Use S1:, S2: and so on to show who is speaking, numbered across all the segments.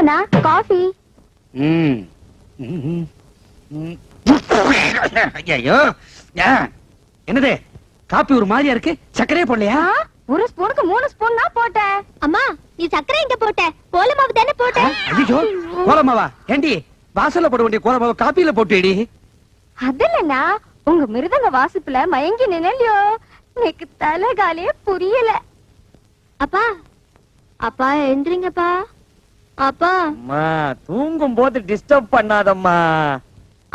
S1: இந்தாங்கண்ணா coffee.
S2: ஐயோ என்னது copy ஒரு மாதிரியா இருக்கு? சக்கரையே போடலையா?
S1: ஒரு ஸ்பூனுக்கு 3 ஸ்பூன் தான் போட்டேன். அம்மா நீ சக்கரை எங்க போட்ட? கோலமாவு தானே போட்ட.
S2: ஐயோ கோலமாவா? ஏண்டி வாசல்ல போட வேண்டிய கோலமாவை காப்பியில போட்டுடி?
S1: அதல்லண்ணா உங்க மிருதங்க வாசிப்புல மயங்கி நினைலையோ, எனக்கு தலைகாலே புரியல. அப்பா அப்பா எந்திரிங்கப்பா. அப்பா
S3: அம்மா தூங்கும் போது டிஸ்டர்ப் பண்ணாதம்மா.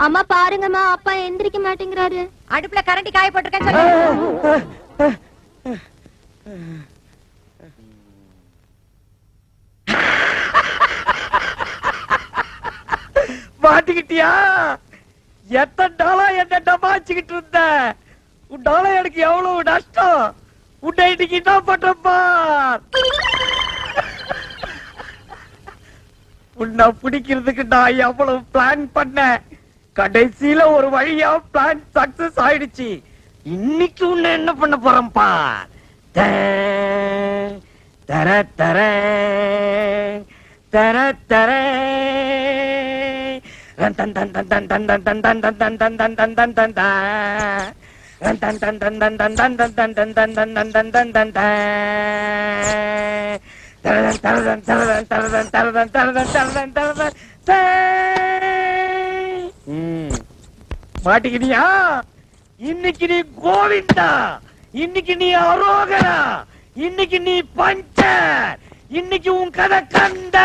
S1: அம்மா பாருங்கம்மா, அப்பா எந்திரிக்க மாட்டேங்கிறாரு. அடுப்புல கரண்டி காய போட்டிருக்கேன் சொல்லு.
S3: மாட்டிக்கிட்டியா? எத்தனை நாளா என்ன டமாச்சுக்கிட்டு இருந்த? உன்னால எனக்கு எவ்வளவு நஷ்டம். உன்னை இன்னைக்கு என்ன பண்றப்பா? உன்னை பிடிக்கிறதுக்கு நான் எவ்வளவு பிளான் பண்ணேன். கடைசியில ஒரு வழியா பிளான் சக்சஸ் ஆயிடுச்சு. இன்னைக்கு உன்னை என்ன பண்ண போறேன்பா? தர தர தர தர ரன் தன் தன் தன் தன் தன் தன் தன் தன் தன் தன் தன் தன் தன் தன் தன் ரன் தன் தன் தன் தன் தன் தன் தன் தன் தன் தன் தன் தன் தன் தன் தன் தரதன் தரதன் தரதன் தரதன் தரதன் தரதன் தரதன் தரதன் மாட்டிக்கினியா? இன்னைக்கு நீ கோவிந்தா, இன்னைக்கு நீ அரோகரா, இன்னைக்கு நீ பஞ்சர், இன்னைக்கு உன் கதை கண்ட.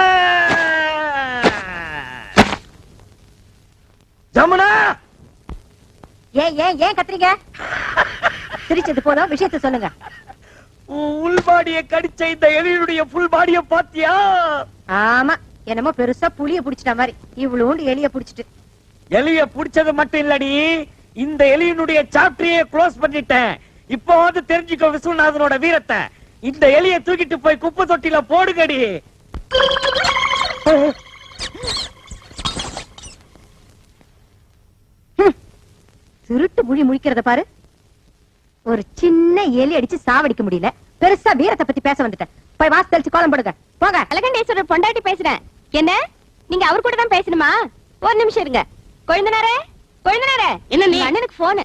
S3: ஜமுனா
S1: ஏன் கத்துறீங்க? சிரிச்சது போதும், விஷயத்தை சொல்லுங்க.
S3: உள் பாடிய கடிச்ச இந்த எலியுடைய புல் பாடிய பாத்தியா?
S1: ஆமா, என்னமோ பெருசா புளிய புடிச்சிட்ட மாதிரி இவ்வளவு எலிய புடிச்சிட்டு.
S3: எலிய புடிச்சது மட்டும் இல்லடி, இந்த எலியினுடைய சாப்டரையே க்ளோஸ் பண்ணிட்டேன். இப்போ வந்து தெரிஞ்சுக்கோ விஸ்வநாதனோட வீரத்தை. இந்த எலிய தூக்கிட்டு போய் குப்பை தொட்டில போடுங்கடி.
S1: திருட்டு மொழி முழிக்கிறத பாரு. ஒரு சின்ன எலி அடிச்சு சாவடிக்க முடியல, பெருசா வீரத்தை பத்தி பேச வந்துட்டேன். போய் வாசல் தெளிச்சு கோலம் போடுங்க போங்க. அழகண்டேஸ்வரர் பொண்டாட்டி பேசுறேன். என்ன நீங்க அவர் கூட தான் பேசணுமா? ஒரு நிமிஷம் இருங்க. கொழுந்தனாரே கொழுந்தனாரே,
S4: என்ன நீ?
S1: அண்ணனுக்கு போன்.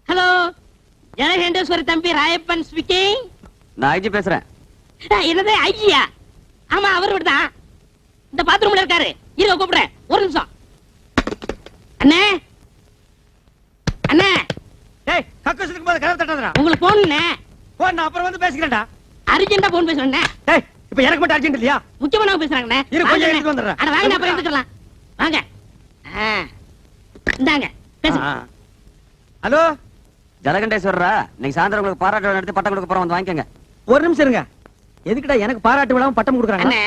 S4: ஹலோ, ஜனகண்டேஸ்வரி தம்பி ராயப்பன் ஸ்பீக்கிங்.
S5: நான் ஐஜி பேசுறேன்.
S4: என்னது ஐஜியா? ஆமா அவர் தான். இந்த பாத்ரூம்ல இருக்காரு. இருங்க கூப்பிடுறேன், ஒரு நிமிஷம். அண்ணே அண்ணே,
S3: ஏய் கக்கசுக்கு போது கதவு தட்டாதடா.
S4: உங்களுக்கு போன்
S3: போன் நான் அப்புறம் வந்து பேசிக்கிறேன்டா.
S4: அர்ஜென்ட்டா போன் பேசுறேன்.
S3: ஏய் இப்போ எனக்கு மட்டும் அர்ஜென்ட் இல்லையா?
S4: முக்கியமான பேசுறாங்கண்ணே.
S3: இரு கொஞ்சம் எடுத்து வந்துறேன்.
S4: அட வாங்க, அப்புறம் எடுத்துக்கலாம். வாங்க. இந்தாங்க பேசுங்க.
S3: ஹலோ
S5: ஜலகண்டேஸ்வரரா, இன்னைக்கு சாயந்தரம் உங்களுக்கு பாராட்டு விழா நடத்தி பட்டம் கொடுக்க போறோம், வந்து வாங்கிக்கங்க.
S3: ஒரு நிமிஷம் இருங்க. எதுக்குடா எனக்கு பாராட்டு விழாவும் பட்டம் கொடுக்குறாங்க?
S4: அண்ணே,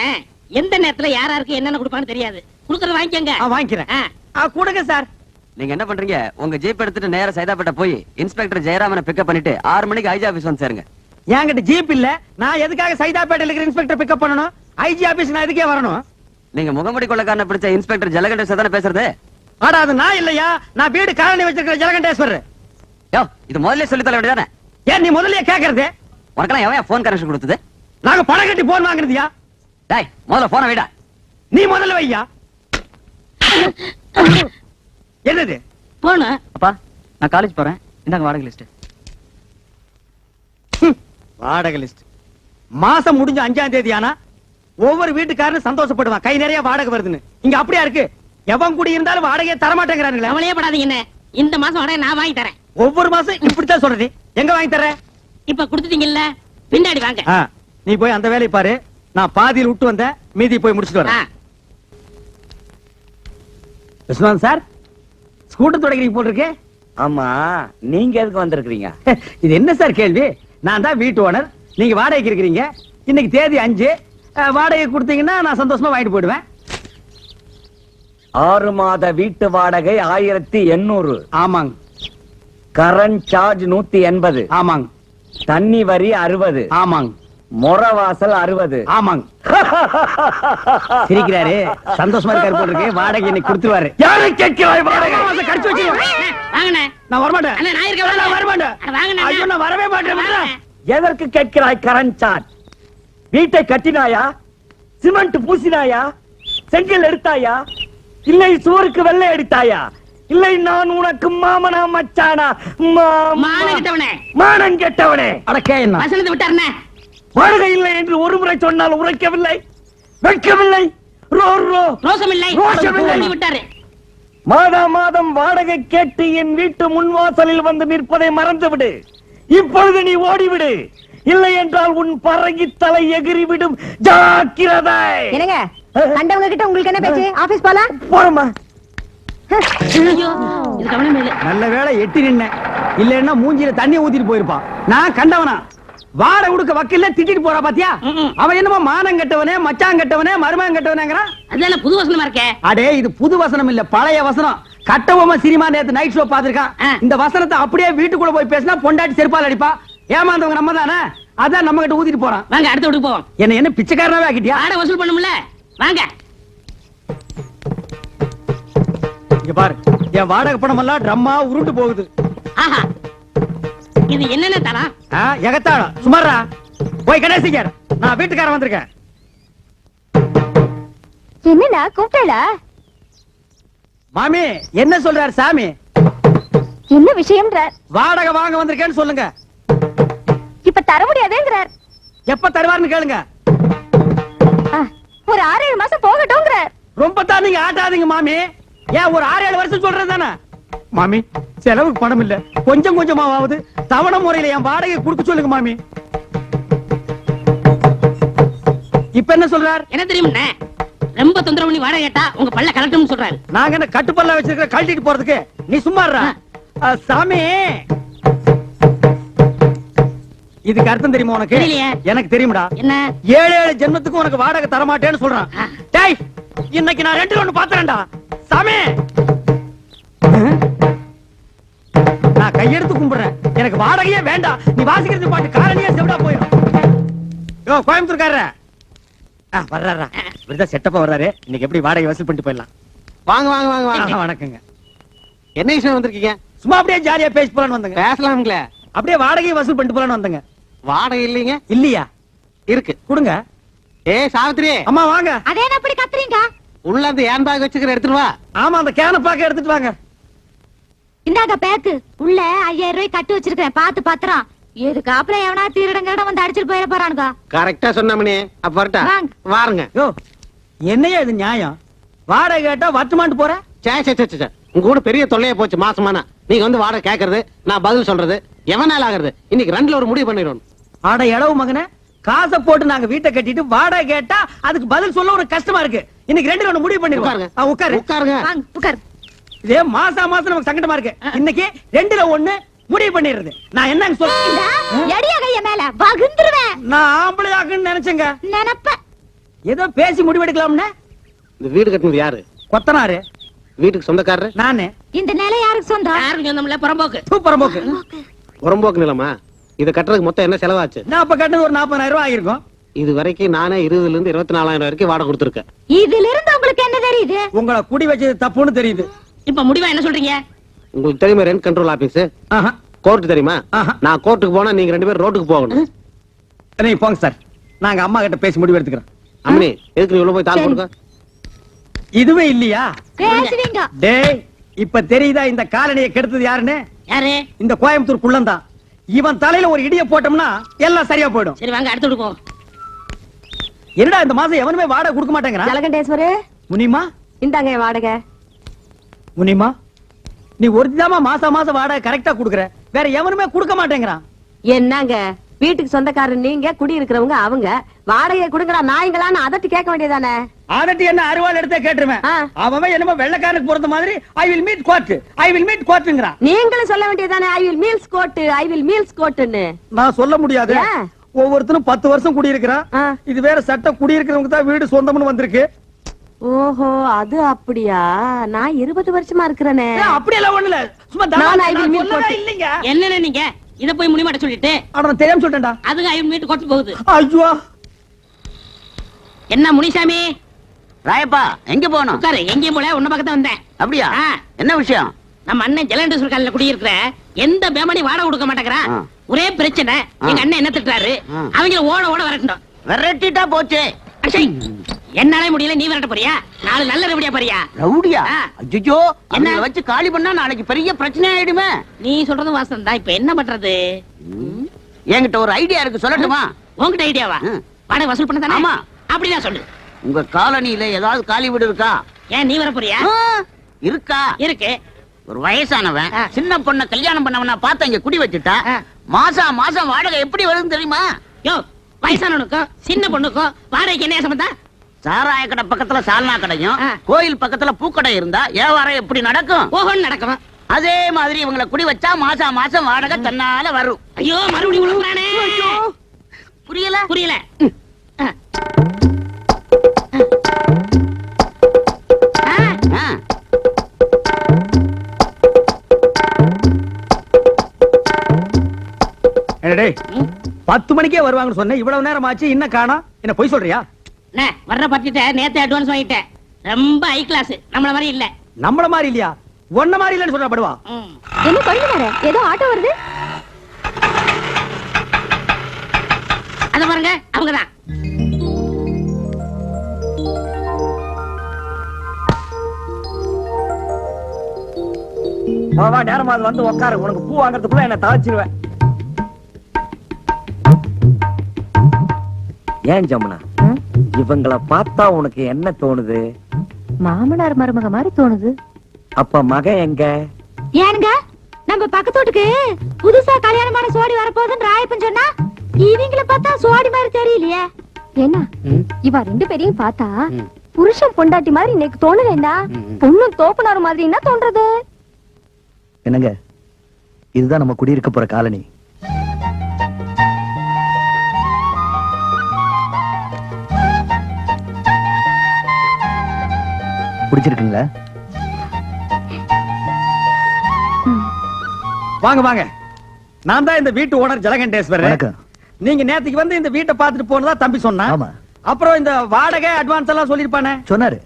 S4: எந்த நேரத்துல யாராருக்கு என்னென்ன கொடுப்பான்னு தெரியாது. கொடுக்கறத வாங்கிக்கங்க.
S3: வாங்கிக்கிறேன். கொடுங்க சார்.
S5: நீங்க என்ன பண்றீங்க? உங்க ஜீப் எடுத்துட்டு நேரா சைதாப்பேட்டை போய் இன்ஸ்பெக்டர் ஜெயராமனை பிக்கப் பண்ணிட்டு 6 மணிக்கு ஐஜி ஆபீஸ் வந்து சேருங்க.
S3: என்கிட்ட ஜீப் இல்ல. நான் எதுக்காக சைதாப்பேட்டையில இருக்கிற இன்ஸ்பெக்டர் பிக்கப் பண்ணணும்? ஐஜி ஆபீஸ் நான் எதுக்கே வரணும்?
S5: நீங்க முகமுடி கொள்ளக்காரனை பிடிச்ச இன்ஸ்பெக்டர் ஜலகண்டேஸ்வரர் தானே பேசுறது?
S3: ஆடா அது நான் இல்லையா? நான் வீடு காலனி வச்சிருக்கிற ஜலகண்டேஸ்வரர்.
S5: யோ, இது முதல்ல சொல்லி தர வேண்டியதானே?
S3: ஏன் நீ முதல்லயே கேக்குறது?
S5: உனக்கெல்லாம் எவன் போன் கனெக்ஷன் கொடுத்தது?
S3: நாங்க பணம் கட்டி போன் வாங்குறதுயா?
S5: டேய், முதல்ல போனை வைடா.
S3: நீ முதல்ல வையா. என்னது
S4: போன?
S5: அப்பா, நான் காலேஜ் போறேன். இந்தாங்க வாடகை லிஸ்ட்.
S3: வாடகை லிஸ்ட். மாசம் முடிஞ்ச 5ஆம் தேதி ஆனா ஒவ்வொரு வீட்டுக்காரனும் சந்தோஷப்படுவான், கை நிறைய வாடகை வருதுன்னு. இங்க அப்படியா இருக்கு? எவன் கூடி இருந்தாலும் வாடகையை தர மாட்டேங்கிறானுங்களே.
S4: அவளையே படாதீங்க. என்ன, இந்த மாசம் வாடகை நான் வாங்கி தரேன்.
S3: ஒவ்வொரு மாசம் இப்படித்தான் சொல்றது. எங்க வாங்கி தர?
S4: இப்ப கொடுத்துட்டீங்கல்ல, பின்னாடி வாங்க.
S3: நீ போய் அந்த வேலையை பாரு. நான் பாதியில் விட்டு வந்த மீதி போய் முடிச்சுட்டு வரேன். விஸ்வநாத் சார், ஸ்கூட்டர் தொடக்கிறீங்க போட்டிருக்கே.
S6: ஆமா, நீங்க எதுக்கு வந்திருக்கீங்க?
S3: இது என்ன சார் கேள்வி? நான் தான் வீட்டு ஓனர், நீங்க வாடகைக்கு இருக்கிறீங்க. இன்னைக்கு தேதி 5. வாடகை கொடுத்தீங்கன்னா நான் சந்தோஷமா வாங்கிட்டு போயிடுவேன்.
S6: 6 மாத வீட்டு வாடகை 1800.
S3: ஆமாங்க.
S6: Current charge 180.
S3: ஆமாங்க.
S6: தண்ணி வரி 60.
S3: ஆமாங்க.
S6: மொறவாசல் 60.
S3: ஆமாங்க. சிரிக்கிறாரு, சந்தோஷமா இருக்காரு போல இருக்கு. வாடகை இன்னைக்கு கொடுத்துருவாரு. யாரை கேட்கிறாய் வாடகை? கடிச்சு வச்சு
S4: வாங்கண்ணே.
S3: நான் வரமாட்டேன்.
S4: அண்ணா, நான் இருக்கேன்.
S3: நான் வரமாட்டேன்.
S4: வாங்கண்ணே.
S3: ஐயோ, நான் வரவே மாட்டேன்.
S6: எதற்கு கேட்கிறாய் கரண்ட் சார்ஜ்? வீட்டை கட்டினாயா?
S3: சிமெண்ட் பூசினாயா? செங்கல் எடுத்தாயா? இல்லை சுவருக்கு வெள்ளை அடித்தாயா? இல்லை நான் உனக்கு மாமனா மச்சானா?
S4: மானம் கெட்டவனே.
S3: மானம் கெட்டவனே!
S2: அடக்கே என்ன
S4: வசனத்தை விட்டாருனே.
S3: வாடகை இல்லை என்று ஒரு முறை சொன்னால் உரைக்கவில்லை, வெட்கவில்லை,
S4: ரோசமில்லை.
S3: ரோஷமில்லை.
S4: சொல்லி விட்டாரு.
S3: மாதா மாதம் வாடகை கேட்டு என் வீட்டு முன்வாசலில் வந்து நிற்பதை மறந்துவிடு. இப்பொழுது நீ ஓடிவிடு, இல்லை என்றால் உன் பறங்கி தலை எகிறிவிடும். ஜாக்கிரதை!
S1: என்னங்க கண்டவங்க கிட்ட உங்களுக்கு என்ன பேச்சு? ஆபீஸ் போலாம்.
S3: போறமா?
S4: ஐயோ, இது கவனமே இல்ல.
S2: நல்ல வேளை எட்டி நின்ன, இல்லன்னா மூஞ்சில தண்ணி ஊத்திட்டு போயிருப்பான். நான் கண்டவனா வாட உடுக்க வக்கீல்ல திட்டிட்டு போறா பாத்தியா? அவன் என்னமோ மானம் கெட்டவனே, மச்சான் கெட்டவனே, மருமகன் கெட்டவனேங்கறான்.
S4: அதெல்லாம் புது வசனமா இருக்கே.
S2: அடே இது புது வசனம் இல்ல, பழைய வசனம். கட்டபொம்மை சினிமா நேத்து நைட் ஷோ பாத்துருக்கான். இந்த வசனத்தை அப்படியே வீட்டுக்குள்ள போய் பேசினா பொண்டாட்டி செருப்பால் அடிப்பா. ஏமாந்தவங்க நம்ம தானே, அதான் நம்ம கிட்ட ஊத்திட்டு போறான்.
S4: வாங்க அடுத்த வீட்டுக்கு போவோம்.
S2: என்ன பிச்சைக்காரனாவே ஆக்கிட்டியா?
S4: வாடகை வசூல் பண்ணும்ல, வாங்க.
S2: இங்க பாரு, என் வாடகை பணம் எல்லாம் ட்ரம்மா உருண்டு போகுது.
S4: ஆஹா, இது என்னென்ன தரம்?
S2: எகத்தாளம் சுமாரா போய் கணேசிக்க. நான் வீட்டுக்காரன் வந்திருக்கேன்.
S1: என்னடா கூப்பிட்டா?
S2: மாமி என்ன சொல்றாரு சாமி?
S1: என்ன விஷயம்ன்ற?
S2: வாடகை வாங்க வந்திருக்கேன்னு சொல்லுங்க.
S1: இப்ப தர முடியாதுங்கறார்.
S2: எப்ப தருவார்னு கேளுங்க.
S1: ஒரு 6-7 மாசம் போகட்டும்ங்கறார்.
S2: ரொம்ப தான் நீங்க ஆட்டாதீங்க மாமி. ஏன் ஒரு 6-7 வருஷம் சொல்றது தானே மாமி? செலவுக்கு பணம் இல்ல, கொஞ்சம் கொஞ்சமாவது தவணை முறையில என் வாடகை கொடுக்க சொல்லுங்க மாமி. இப்ப என்ன சொல்றார்?
S4: என்ன தெரியும்ண்ணே, ரொம்ப தொந்தரவு பண்ணி வாடகை கேட்டா உங்க பல்ல கலட்டும்னு சொல்றாரு.
S2: நாங்க என்ன கட்டுப்பல்ல வச்சிருக்கிற கழட்டிட்டு போறதுக்கு? நீ சும்மா இருடா. சாமி இதுக்கு அர்த்தம் தெரியுமா உனக்கு?
S4: தெரியலையே.
S2: எனக்கு தெரியும்டா.
S4: என்ன?
S2: 7 ஜென்மத்துக்கு உனக்கு வாடகை தர மாட்டேன்னு சொல்றான். டேய், இன்னைக்கு நான் 2 பாத்துறேன்டா சாமி. நான் கையெடுத்து கும்பிடுறேன், எனக்கு வாடகையே வேண்டாம். நீ வாசிக்கிறது பாட்டு காரணியா செவிடா போயிடும். யோ கோயம்புத்தூர்காரர வர்றாரா? இவர்தான் செட்டப்பா வர்றாரு. இன்னைக்கு எப்படி வாடகை வசூல் பண்ணிட்டு போயிடலாம்.
S7: வாங்க வாங்க வாங்க வாங்க.
S2: வணக்கங்க.
S7: என்ன விஷயம் வந்திருக்கீங்க?
S2: சும்மா அப்படியே ஜாலியா பேசி போலான்னு வந்தங்க.
S7: பேசலாம்ங்களே.
S2: அப்படியே வாடகை வசூல் பண்ணிட்டு போலான்னு வந்தங்க.
S7: வாடகை இல்லைங்க.
S2: இல்லையா?
S7: இருக்கு,
S2: கொடுங்க.
S7: ஏய் சாவித்ரி,
S2: அம்மா வாங்க.
S1: அதே என்ன அப்படி கத்துறீங்க?
S7: உள்ள அந்த ஹேண்ட் பேக் வச்சுக்கிற எடுத்துட்டு வா.
S2: ஆமா, அந்த கேன பாக்க எடுத்துட்டு வாங்க.
S1: இந்தாங்க பேக்கு. உள்ள 5000 ரூபாய் கட்டி வச்சிருக்கேன், பாத்து பத்திரம். எதுக்கு அப்புறம் எவனா திருடங்கட வந்து அடிச்சிட்டு போயிட போறானுங்க.
S7: கரெக்டா சொன்னமணி. அப்ப வரட்டா?
S1: வாங்க.
S7: வாருங்க.
S2: யோ என்னையா இது நியாயம்? வாடகை கேட்டா வட்டுமான்ட்டு போற?
S7: சே சே சே சே, உங்க கூட பெரிய தொல்லையா போச்சு மாசமானா. நீங்க வந்து வாடகை கேக்குறது, நான் பதில் சொல்றது, எவனால ஆகுறது? இன்னைக்கு 2ல ஒரு முடிவு பண்ணிடணும்.
S2: ஆட எடவு மகனே, காசை போட்டு நாங்க வீட்டை கட்டிட்டு வாடகை கேட்டா அதுக்கு பதில் சொல்ல ஒரு கஷ்டமா இருக்கு. இன்னைக்கு 2ல ஒண்ணு முடிவு பண்ணிருவாங்க.
S7: உட்காருங்க.
S2: உட்காரு.
S7: உட்காருங்க.
S1: வாங்க உட்கார்.
S2: இதே மாசம் நமக்கு சங்கடமா இருக்கு. இன்னைக்கு 2ல ஒண்ணு முடிவு பண்ணிடுறது. நான் என்னன்னு சொல்ல,
S1: எடியா கைய மேல வகுந்துருவேன்.
S2: நான் ஆம்பளை ஆக்குன்னு நினைச்சேங்க.
S1: நினைப்ப
S2: ஏதோ பேசி முடிவெடுக்கலாம்னு.
S7: இந்த வீடு கட்டினது யாரு?
S2: கொத்தனாரு.
S7: வீட்டுக்கு சொந்தக்காரரு
S2: நானு.
S1: இந்த நிலை யாருக்கு சொந்தம்?
S4: யாருக்கு சொந்தமில்ல, புறம்போக்கு.
S2: புறம்போக்கு.
S7: புறம்போக்கு நிலமா? இதை கட்டுறதுக்கு மொத்தம் என்ன செலவாச்சு?
S2: நான் அப்ப கட்டது ஒரு 40,000 ரூபாய் ஆகிருக்கும்.
S7: இது வரைக்கும் நானே 20,000 இருந்து 24,000 வரைக்கும் வாடகை கொடுத்துருக்கேன்.
S1: இதுல இருந்து உங்களுக்கு என்ன தெரியுது?
S2: உங்களை குடி வச்சது தப்புன்னு தெரியுது.
S4: இப்ப முடிவா என்ன சொல்றீங்க?
S7: உங்களுக்கு தெரியுமா ரெண்ட் கண்ட்ரோல் ஆபீஸ்?
S2: ஆஹா.
S7: கோர்ட் தெரியுமா?
S2: ஆஹா.
S7: நான் கோர்ட்டுக்கு போனா நீங்க 2 பேரும் ரோட்டுக்கு போகணும்.
S2: நீங்க போங்க சார், நாங்க அம்மா கிட்ட பேசி முடிவு எடுத்துக்கிறோம்.
S7: அம்மனி, எதுக்கு நீ உள்ள போய் தாள் போடுங்க?
S2: இதுவே இல்லையா?
S1: பேசுவீங்க.
S2: டேய், இப்ப தெரியுதா இந்த காலனியை கெடுத்தது யாருன்னு?
S4: யாரு?
S2: இந்த கோயம்புத்தூர் குள்ளந்தான். இவன் தலையில ஒரு இடிய போட்டோம்னா எல்லாம் சரியா போயிடும்.
S4: சரி வாங்க அடுத்த வீட்டுக்கு போவோம்.
S2: என்னடா இந்த மாசம் எவனுமே வாடகை கொடுக்க மாட்டேங்கிறான்?
S1: ஜலகண்டேஸ்வரே,
S2: முனிமா,
S1: இந்தாங்க என் வாடகை.
S2: முனிமா, நீ ஒருத்திதாமா மாசம் வாடகை கரெக்டா குடுக்குற, வேற எவனுமே கொடுக்க மாட்டேங்கிறான்.
S8: என்னங்க வீட்டுக்கு சொந்தக்காரர் நீங்க, குடி இருக்கிறவங்க அவங்க. வாடகை கொடுங்கடா நாய்ங்களான்னு அதட்டி கேட்க வேண்டியதானே?
S2: அதட்டி என்ன அருவாள் எடுத்தே கேட்டுருவேன்.
S8: ஆ.
S2: அவன் என்னமோ வெள்ளக்காரனுக்கு பொறுத்த மாதிரி ஐ வில் மீட் கோர்ட்டுங்கிறான்.
S8: நீங்களும் சொல்ல வேண்டியதானே ஐ வில் மீல்ஸ் கோட்டுன்னு.
S2: நான் சொல்ல முடியாது.
S8: ஏன்?
S2: ஒவ்வொருத்தரும் 10 வருஷம் குடியிருக்கிறான்.
S8: ஆ.
S2: இது வேற சட்டம், குடியிருக்கிறவங்க தான் வீடு சொந்தம்னு வந்திருக்கு.
S8: ஓஹோ, அது அப்படியா? நான் 20 வருஷமா இருக்கிறேனே.
S2: அப்படியெல்லாம் ஒண்ணு இல்ல, சும்மா
S8: நான் I will meet
S2: சொல்லவே
S8: court.
S2: இல்லைங்க.
S4: என்னன்னு நீங்க இத போய் முடிமாட்ட சொல்லிட்டு
S2: அட நான் தெரியாம சொல்லிட்டேன்டா.
S4: அதுக்கு ஐயன் வீட்டு கொட்டு போகுது.
S2: ஐயோ,
S4: என்ன முனிசாமி?
S5: ராயப்பா எங்க போனோம்?
S4: உட்காரு. எங்கேயும் போல உன்ன பக்கத்துல வந்தேன்.
S5: அப்படியா?
S4: ஆ.
S5: என்ன விஷயம்?
S4: நம்ம அண்ணன் ஜலண்டேஸ்வர் காலையில குடியிருக்கிற எந்த பேமணி வாடகை கொடுக்க மாட்டேங்கிறான்.
S5: ஆ.
S4: ஒரே பிரச்சனை. எங்க அண்ணன் என்ன திட்டுறாரு,
S5: ஆ.
S4: அவங்கள ஓட வரட்டும்.
S5: விரட்டிட்டா போச்சே.
S4: அச்சை. என்னாலே முடியல, நீ விரட்ட போறியா? நாலு நல்ல ரவுடியா போறியா?
S9: ரவுடியா?
S4: ஆ.
S9: ஐயோ,
S4: என்ன?
S9: என்ன வச்சு காலி பண்ணா நாளைக்கு பெரிய பிரச்சனை ஆயிடுமே.
S4: நீ சொல்றதும் வாசம் தான். இப்ப என்ன பண்றது?
S9: என்கிட்ட ஒரு ஐடியா இருக்கு, சொல்லட்டுமா?
S4: உன்கிட்ட ஐடியாவா?
S9: ம்.
S4: வாடகை வசூல் பண்ண தானே?
S9: ஆமா.
S4: அப்படிதான் சொல்லு.
S9: உங்க காலனியில ஏதாவது காலி வீடு இருக்கா?
S4: ஏன் நீ வர போறியா?
S9: ஆ, இருக்கா?
S4: இருக்கு.
S9: ஒரு வயசானவன்
S4: ஆ.
S9: சின்ன பொண்ண கல்யாணம் பண்ணவன பார்த்து இங்க குடி வச்சுட்டா.
S4: ஆ.
S9: மாசம் மாசம் வாடகை எப்படி வருதுன்னு தெரியுமா?
S4: யோ, வயசானவனுக்கும் சின்ன பொண்ணுக்கும் வாடகைக்கு என்ன சம்பந்தம்?
S9: சாராய கடை பக்கத்துல சால்னா கடையும்
S4: ஆ.
S9: கோயில் பக்கத்துல பூக்கடை இருந்தா வியாபாரம் எப்படி நடக்கும்?
S4: ஓஹோன்னு நடக்கும்.
S9: அதே மாதிரி இவங்களை குடி வச்சா மாசம் மாசம் வாடகை தன்னால வரும்.
S4: ஐயோ, மறுபடியும் விழுங்குறானே.
S9: புரியல?
S4: புரியல. ஆ. ஆ.
S9: ஆ.
S2: டேய் 10 மணிக்கே வருவாங்கன்னு சொன்னேன், இவ்வளவு நேரம் ஆச்சு, இன்னும் காணோம். என்ன பொய் சொல்றியா?
S4: அண்ணே, வர்ற பத்திட்ட நேத்து அட்வான்ஸ் வாங்கிட்டேன். ரொம்ப ஹை கிளாஸ், நம்மள மாதிரி இல்ல.
S2: நம்மள மாதிரி இல்லையா? ஒன்ன மாதிரி இல்லன்னு சொல்ற படுவா.
S4: ம்.
S1: என்ன கொழுந்துனாரு? ஏதோ ஆட்டோ வருது.
S4: அத பாருங்க, அவங்கதான்.
S2: வா வா, நேரமா வந்து உட்காரு. உனக்கு பூ வாங்குறதுக்குள்ள என்ன தாச்சிருவேன்.
S6: ஏன் ஜமுனா, இவங்கள பார்த்தா உனக்கு என்ன தோணுது?
S1: மாமனார் மருமக மாதிரி தோணுது.
S6: அப்ப மகன் எங்க?
S1: ஏனுங்க, நம்ம பக்கத்து வீட்டுக்கு புதுசா கல்யாணமான சோடி வரப்போகுதுன்னு ராயப்பன் சொன்னா, இவங்கள பார்த்தா சோடி மாதிரி தெரியலையே. என்ன இவ ரெண்டு பேரையும் பார்த்தா புருஷன் பொண்டாட்டி மாதிரி எனக்கு தோணலண்டா. பொண்ணும் தோப்புனார் மாதிரி என்ன தோன்றது?
S2: என்னங்க, இதுதான் நம்ம குடியிருக்க போற காலனி. பிடிச்சிருக்குங்களா? வாங்க வாங்க, நான் தான் இந்த வீட்டு ஓனர் ஜலகண்டேஸ்வரர். நீங்க நேத்துக்கு வந்து இந்த வீட்டை பார்த்துட்டு போனதா தம்பி சொன்னா. அப்புறம் இந்த வாடகை அட்வான்ஸ் எல்லாம் சொல்லிருப்பானே சொன்னாரு.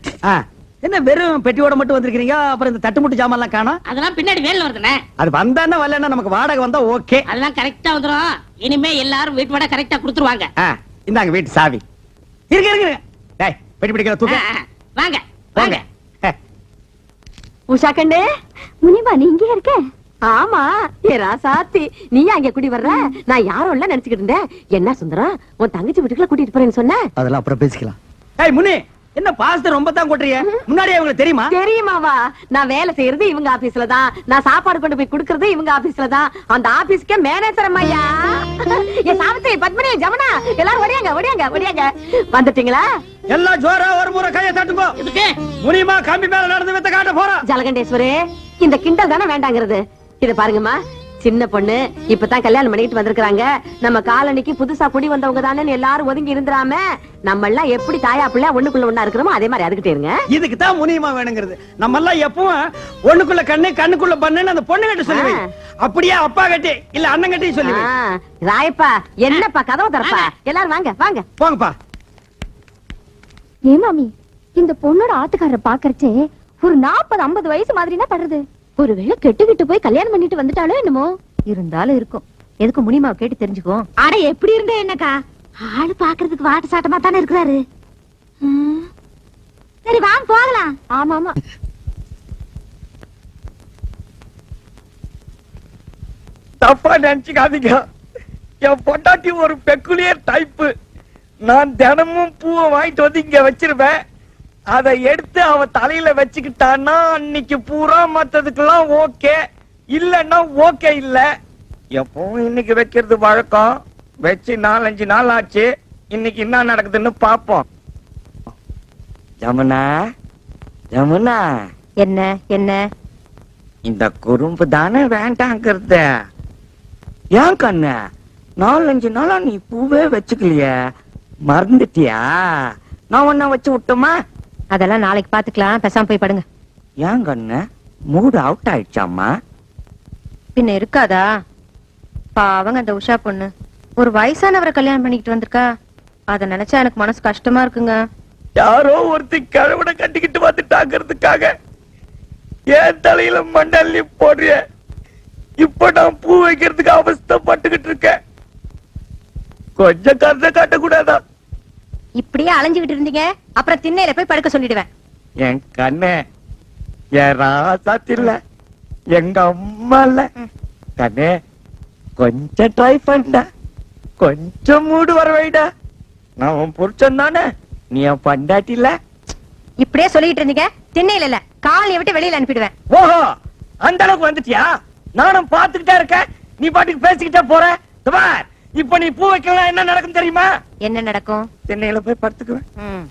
S2: என்ன வெறும் பெட்டியோட மட்டும் வந்திருக்கீங்க? அப்புறம் இந்த தட்டுமுட்டு ஜாமான் எல்லாம் காணோம்.
S4: அதெல்லாம் பின்னாடி வேலை வருதுண்ணே.
S2: அது வந்தானே வரலன்னா நமக்கு வாடகை வந்தா ஓகே.
S4: அதெல்லாம் கரெக்டா வந்துரும். இனிமே எல்லாரும் வீட்டு வாடகை கரெக்டா கொடுத்துருவாங்க.
S2: இந்தாங்க வீட்டு சாவி. இருக்கு இருக்கு. டேய், பெட்டி பிடிக்கிற தூக்கு.
S4: வாங்க
S2: வாங்க.
S8: உஷா கண்ணு,
S1: முனிமா நீ இங்கே இருக்க?
S8: ஆமா ஏ ராசாத்தி, நீயா இங்க குடி வர்ற? நான் யாரும் இல்ல நினைச்சுக்கிட்டு இருந்தேன். என்ன சுந்தரம், உன் தங்கச்சி வீட்டுக்குள்ள கூட்டிட்டு போறேன்னு சொன்ன?
S2: அதெல்லாம் அப்புறம் பேசிக்கலாம். ஏய் முனி, என்ன பாஸ்த ரொம்ப தான் கொட்றிய? முன்னாடியே உங்களுக்கு தெரியுமா?
S8: தெரியுமாவா? நான் வேலை செய்யறது இவங்க ஆபீஸ்ல தான், நான் சாப்பாடு கொண்டு போய் குடுக்கறது இவங்க ஆபீஸ்ல தான். அந்த ஆபீஸ்க்கே மேனேஜர் அம்மையா. ஏ சாவித்திரி, பத்மினி, ஜமுனா, எல்லாரும் ஓடியாங்க ஓடியாங்க ஓடியாங்க. வந்துட்டீங்களா?
S2: எல்லாம் ஜோரா ஒரு முறை கையை தட்டுங்க.
S4: இதுக்கு
S2: முனிமா கம்பி மேல நடந்து வித்த காட்ட போறா.
S8: ஜலகண்டேஸ்வரே, இந்த கிண்டல் தானே வேண்டாங்கிறது. இத பாருங்கம்மா, சின்ன பொண்ணு இப்பதான் கல்யாணம் பண்ணிட்டு வந்திருக்காங்க. நம்ம காலனிக்கு புதுசா குடி வந்தவங்க தானே எல்லாரும் ஒதுங்கி இருந்துராம, நம்ம எல்லாம் எப்படி தாயா பிள்ளை ஒண்ணுக்குள்ள ஒண்ணா இருக்கிறோமோ அதே மாதிரி அதுக்கிட்டே இருங்க.
S2: இதுக்கு தான் முனிமா வேணுங்கிறது. நம்ம எல்லாம் எப்பவும் ஒண்ணுக்குள்ள கண்ணு கண்ணுக்குள்ள பண்ணுன்னு அந்த பொண்ணு கிட்ட சொல்லுவே. அப்படியே அப்பா கட்டி இல்ல அண்ணன் கட்டி சொல்லுவே.
S8: ராயப்பா, என்னப்பா கதவு தரப்பா? எல்லாரும் வாங்க வாங்க
S2: போங்கப்பா.
S1: ஏ மாமி, இந்த பொண்ணோட ஆத்துக்காரரை பாக்கறச்சே ஒரு 40-50 வயசு மாதிரினா படுறது. ஒருவேளை கெட்டுக்கிட்டு போய் கல்யாணம் பண்ணிட்டு வந்துட்டாலும் என்னமோ. இருந்தாலும் இருக்கும். எதுக்கு முனிமாவை கேட்டு தெரிஞ்சுக்கோ. அட எப்படி இருந்த என்னக்கா, ஆளு பாக்குறதுக்கு வாட்டு சாட்டமா தானே இருக்கிறாரு. சரி வாங்க போகலாம். ஆமா ஆமா.
S3: தப்பா நினைச்சுக்காதீங்க, என் பொண்டாட்டி ஒரு பெக்குலியர் டைப்பு. நான் தினமும் பூவை வாங்கிட்டு வந்து இங்க வச்சிருவேன். அதை எடுத்து அவ தலையில வச்சுக்கிட்டான்னா அன்னைக்கு பூரா மத்ததுக்கெல்லாம் ஓகே, இல்லன்னா ஓகே இல்ல. எப்பவும் இன்னைக்கு வைக்கிறது வழக்கம். வச்சு 4-5 நாள் ஆச்சு. இன்னைக்கு என்ன நடக்குதுன்னு பாப்போம்.
S6: ஜமுனா, ஜமுனா,
S1: என்ன என்ன
S6: இந்த குறும்பு தானே வேண்டாங்கிறது. ஏன் கண்ணு, 4-5 நாளா நீ பூவே வச்சுக்கலையே, மறந்துட்டியா? நான் ஒன்ன வச்சு விட்டுமா?
S1: அதெல்லாம் நாளைக்கு பாத்துக்கலாம். பேசாம போய் படுங்க.
S6: ஏன் கண்ணு, மூடு அவுட் ஆயிடுச்சாமா?
S1: பின்ன இருக்காதா? பாவங்க அந்த உஷா பொண்ணு ஒரு வயசானவரை கல்யாணம் பண்ணிக்கிட்டு வந்திருக்கா. அத நினைச்சா எனக்கு மனசு கஷ்டமா இருக்குங்க.
S3: யாரோ ஒருத்தி கிழவனை கட்டிக்கிட்டு வந்துட்டாங்கிறதுக்காக ஏன் தலையில மண்டல்லி போடுறிய? இப்ப நான் பூ வைக்கிறதுக்கு அவஸ்தைப்பட்டுக்கிட்டு இருக்கேன். கொஞ்சம் கருத்தை காட்டக்கூடாதா?
S1: இப்படியே அலைஞ்சுகிட்டு இருந்தீங்க அப்புறம் திண்ணையில போய் படுக்க சொல்லிடுவேன்.
S2: என் கண்ணே, என் ராசாத்தில்ல, எங்க அம்மா இல்ல கண்ணே, கொஞ்சம் ட்ரை பண்ண, கொஞ்சம் மூடு வர வைடா. நான் உன் புருஷன் தானே, நீ என் பண்டாட்டி இல்ல.
S1: இப்படியே சொல்லிட்டு இருந்தீங்க திண்ணையில இல்ல காலையை விட்டு வெளியில அனுப்பிடுவேன்.
S2: ஓஹோ, அந்த அளவுக்கு வந்துட்டியா? நானும் பாத்துக்கிட்டே இருக்கேன், நீ பாட்டுக்கு பேசிக்கிட்டே போற. இதோ பார், இப்ப நீ பூ வைக்கலாம் என்ன நடக்கும் தெரியுமா?
S1: என்ன நடக்கும்?
S2: திண்ணையில போய் படுத்துக்குவேன்.
S1: ம்.